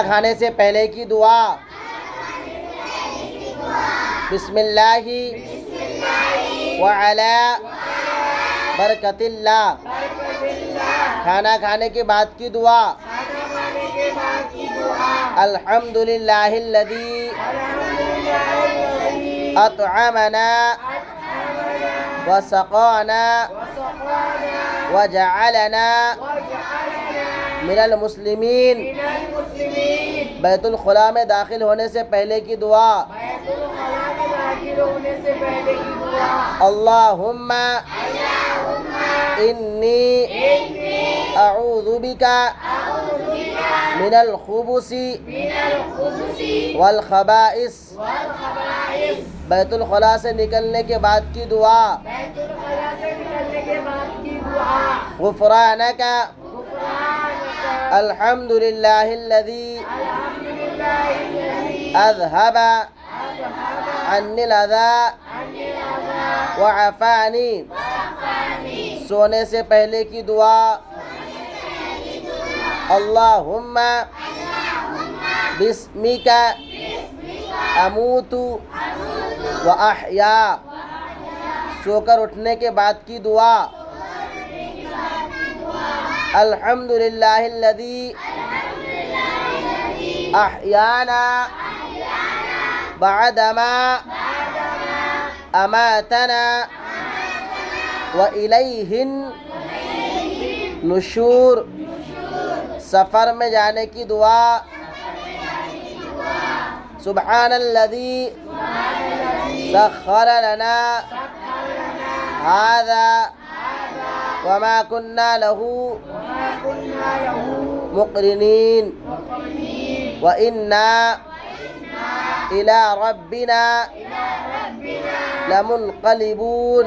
کھانے سے پہلے کی دعا بسم اللہ وعلی برکت اللہ. کھانا کھانے کے بعد کی دعا الحمدللہ الذی اطعمنا وسقانا وجعلنا من المسلمین. بیت الخلاء میں داخل ہونے سے پہلے کی دعا اللہم انی اعوذ بک من الخبث والخبائث. بیت الخلاء سے نکلنے کے بعد کی دعا غفرانک الحمدللہ الذی اذهب عنی الاذی وعفانی. سونے سے پہلے کی دعا اللہم بسمک اموت واحیا. سو کر اٹھنے کے بعد کی دعا الحمدللہ الذی احیانا بعدما اماتنا وإلیہ النشور. سفر میں جانے کی دعا سبحان الذی سخر لنا هذا وما كنا له مقرنین وإنا إلى ربنا لمنقلبون.